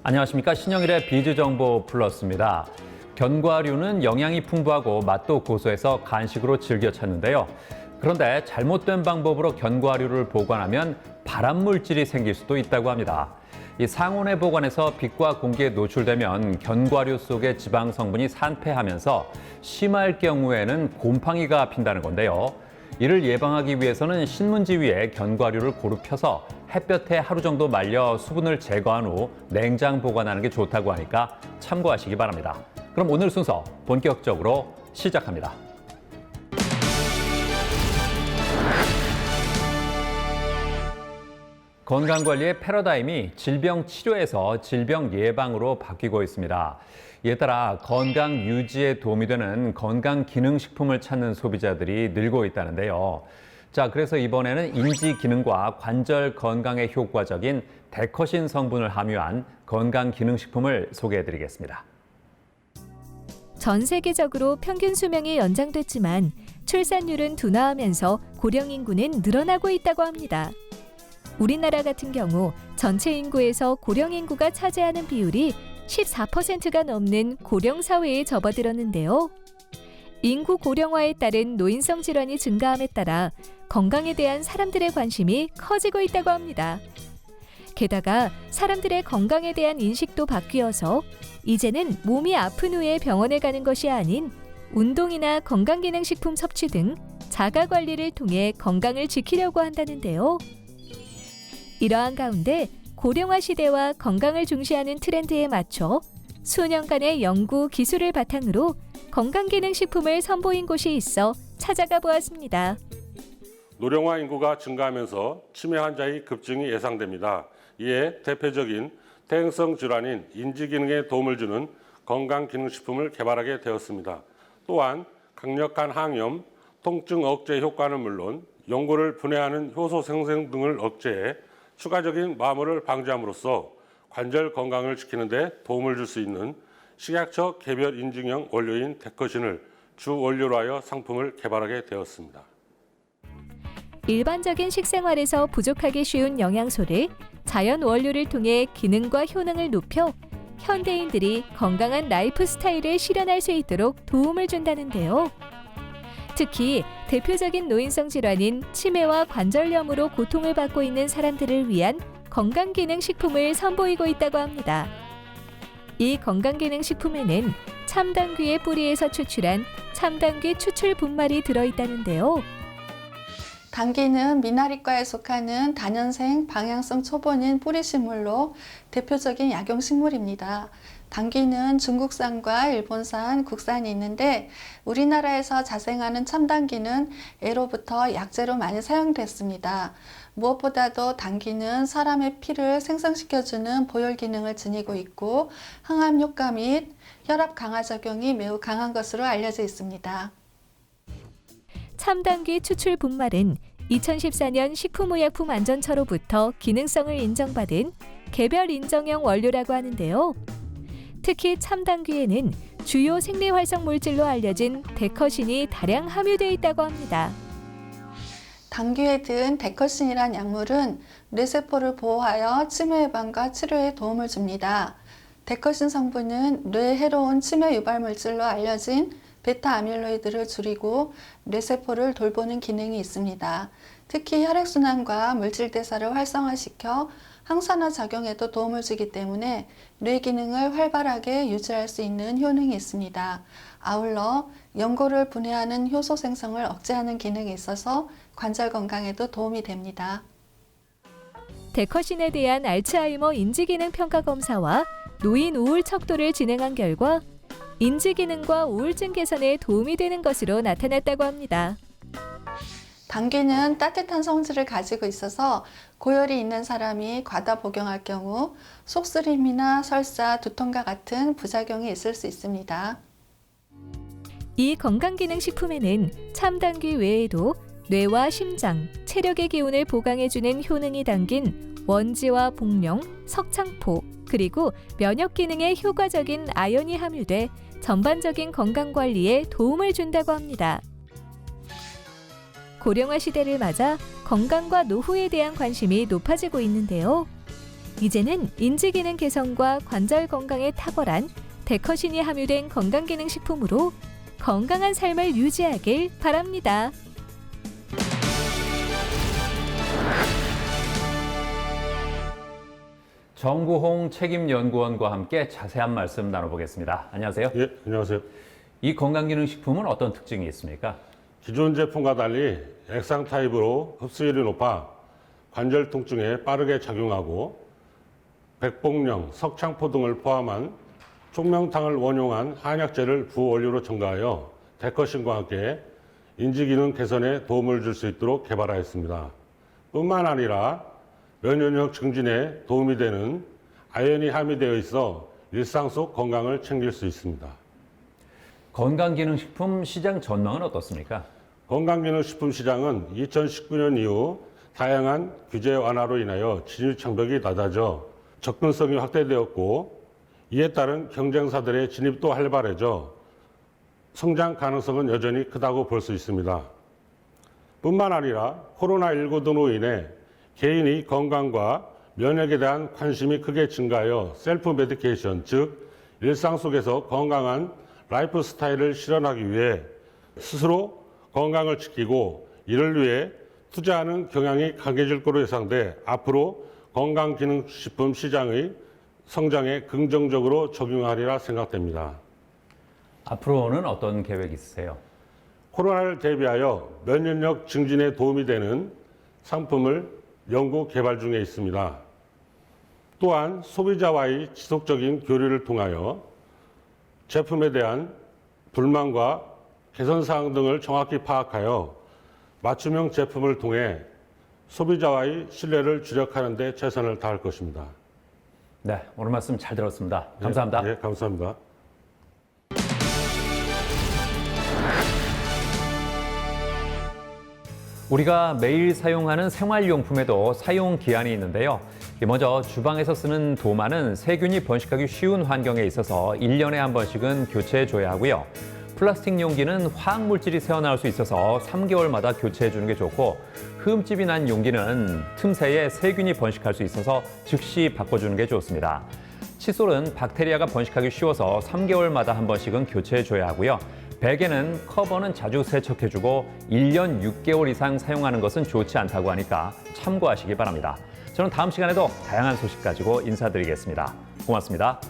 안녕하십니까. 신영일의 비즈정보 플러스입니다. 견과류는 영양이 풍부하고 맛도 고소해서 간식으로 즐겨 찾는데요. 그런데 잘못된 방법으로 견과류를 보관하면 발암물질이 생길 수도 있다고 합니다. 이 상온에 보관해서 빛과 공기에 노출되면 견과류 속의 지방 성분이 산패하면서 심할 경우에는 곰팡이가 핀다는 건데요. 이를 예방하기 위해서는 신문지 위에 견과류를 고루 펴서 햇볕에 하루 정도 말려 수분을 제거한 후 냉장 보관하는 게 좋다고 하니까 참고하시기 바랍니다. 그럼 오늘 순서 본격적으로 시작합니다. 건강관리의 패러다임이 질병 치료에서 질병 예방으로 바뀌고 있습니다. 이에 따라 건강 유지에 도움이 되는 건강기능식품을 찾는 소비자들이 늘고 있다는데요. 자, 그래서 이번에는 인지 기능과 관절 건강에 효과적인 데커신 성분을 함유한 건강기능식품을 소개해드리겠습니다. 전 세계적으로 평균 수명이 연장됐지만 출산율은 둔화하면서 고령 인구는 늘어나고 있다고 합니다. 우리나라 같은 경우 전체 인구에서 고령 인구가 차지하는 비율이 14%가 넘는 고령 사회에 접어들었는데요. 인구 고령화에 따른 노인성 질환이 증가함에 따라 건강에 대한 사람들의 관심이 커지고 있다고 합니다. 게다가 사람들의 건강에 대한 인식도 바뀌어서 이제는 몸이 아픈 후에 병원에 가는 것이 아닌 운동이나 건강기능식품 섭취 등 자가 관리를 통해 건강을 지키려고 한다는데요. 이러한 가운데 고령화 시대와 건강을 중시하는 트렌드에 맞춰 수년간의 연구 기술을 바탕으로 건강기능식품을 선보인 곳이 있어 찾아가 보았습니다. 노령화 인구가 증가하면서 치매 환자의 급증이 예상됩니다. 이에 대표적인 퇴행성 질환인 인지기능에 도움을 주는 건강기능식품을 개발하게 되었습니다. 또한 강력한 항염, 통증 억제 효과는 물론 연골을 분해하는 효소 생성 등을 억제해 추가적인 마모를 방지함으로써 관절 건강을 지키는 데 도움을 줄 수 있는 식약처 개별 인증형 원료인 데커신을 주 원료로 하여 상품을 개발하게 되었습니다. 일반적인 식생활에서 부족하기 쉬운 영양소를 자연 원료를 통해 기능과 효능을 높여 현대인들이 건강한 라이프 스타일을 실현할 수 있도록 도움을 준다는데요. 특히 대표적인 노인성 질환인 치매와 관절염으로 고통을 받고 있는 사람들을 위한 건강기능식품을 선보이고 있다고 합니다. 이 건강기능식품에는 참당귀의 뿌리에서 추출한 참당귀 추출 분말이 들어있다는데요. 당귀는 미나리과에 속하는 다년생 방향성 초본인 뿌리식물로 대표적인 약용식물입니다. 당귀는 중국산과 일본산, 국산이 있는데 우리나라에서 자생하는 참당귀는 애로부터 약재로 많이 사용됐습니다. 무엇보다도 당귀는 사람의 피를 생성시켜주는 보혈 기능을 지니고 있고 항암 효과 및 혈압 강화 작용이 매우 강한 것으로 알려져 있습니다. 참당귀 추출 분말은 2014년 식품의약품안전처로부터 기능성을 인정받은 개별 인정형 원료라고 하는데요. 특히 참당귀에는 주요 생리활성 물질로 알려진 데커신이 다량 함유되어 있다고 합니다. 당귀에 든 데커신이란 약물은 뇌세포를 보호하여 치매 예방과 치료에 도움을 줍니다. 데커신 성분은 뇌에 해로운 치매 유발 물질로 알려진 베타 아밀로이드를 줄이고 뇌세포를 돌보는 기능이 있습니다. 특히 혈액순환과 물질 대사를 활성화시켜 항산화 작용에도 도움을 주기 때문에 뇌 기능을 활발하게 유지할 수 있는 효능이 있습니다. 아울러 연골을 분해하는 효소 생성을 억제하는 기능이 있어서 관절 건강에도 도움이 됩니다. 데커신에 대한 알츠하이머 인지기능 평가 검사와 노인 우울 척도를 진행한 결과 인지기능과 우울증 개선에 도움이 되는 것으로 나타났다고 합니다. 당귀는 따뜻한 성질을 가지고 있어서 고열이 있는 사람이 과다 복용할 경우 속쓰림이나 설사, 두통과 같은 부작용이 있을 수 있습니다. 이 건강기능식품에는 참당귀 외에도 뇌와 심장, 체력의 기운을 보강해주는 효능이 담긴 원지와 복령, 석창포, 그리고 면역 기능에 효과적인 아연이 함유돼 전반적인 건강관리에 도움을 준다고 합니다. 고령화 시대를 맞아 건강과 노후에 대한 관심이 높아지고 있는데요. 이제는 인지기능 개선과 관절 건강에 탁월한 데커신이 함유된 건강기능식품으로 건강한 삶을 유지하길 바랍니다. 정구홍 책임연구원과 함께 자세한 말씀 나눠보겠습니다. 안녕하세요. 예, 안녕하세요. 이 건강기능식품은 어떤 특징이 있습니까? 기존 제품과 달리 액상 타입으로 흡수율이 높아 관절 통증에 빠르게 작용하고 백복령, 석창포 등을 포함한 총명탕을 원용한 한약재를 부원료로 첨가하여 데커신과 함께 인지기능 개선에 도움을 줄 수 있도록 개발하였습니다. 뿐만 아니라 면역력 증진에 도움이 되는 아연이 함유되어 있어 일상 속 건강을 챙길 수 있습니다. 건강기능식품 시장 전망은 어떻습니까? 건강기능식품 시장은 2019년 이후 다양한 규제 완화로 인하여 진입 장벽이 낮아져 접근성이 확대되었고 이에 따른 경쟁사들의 진입도 활발해져 성장 가능성은 여전히 크다고 볼 수 있습니다. 뿐만 아니라 코로나19 등으로 인해 개인의 건강과 면역에 대한 관심이 크게 증가하여 셀프 메디케이션, 즉 일상 속에서 건강한 라이프 스타일을 실현하기 위해 스스로 건강을 지키고 이를 위해 투자하는 경향이 강해질 것으로 예상돼 앞으로 건강기능식품 시장의 성장에 긍정적으로 적용하리라 생각됩니다. 앞으로는 어떤 계획 있으세요? 코로나를 대비하여 면역력 증진에 도움이 되는 상품을 연구 개발 중에 있습니다. 또한 소비자와의 지속적인 교류를 통하여 제품에 대한 불만과 개선사항 등을 정확히 파악하여 맞춤형 제품을 통해 소비자와의 신뢰를 주력하는 데 최선을 다할 것입니다. 네, 오늘 말씀 잘 들었습니다. 감사합니다. 예, 감사합니다. 우리가 매일 사용하는 생활용품에도 사용 기한이 있는데요. 먼저 주방에서 쓰는 도마는 세균이 번식하기 쉬운 환경에 있어서 1년에 한 번씩은 교체해줘야 하고요. 플라스틱 용기는 화학물질이 새어나올 수 있어서 3개월마다 교체해주는 게 좋고 흠집이 난 용기는 틈새에 세균이 번식할 수 있어서 즉시 바꿔주는 게 좋습니다. 칫솔은 박테리아가 번식하기 쉬워서 3개월마다 한 번씩은 교체해줘야 하고요. 베개는 커버는 자주 세척해주고 1년 6개월 이상 사용하는 것은 좋지 않다고 하니까 참고하시기 바랍니다. 저는 다음 시간에도 다양한 소식 가지고 인사드리겠습니다. 고맙습니다.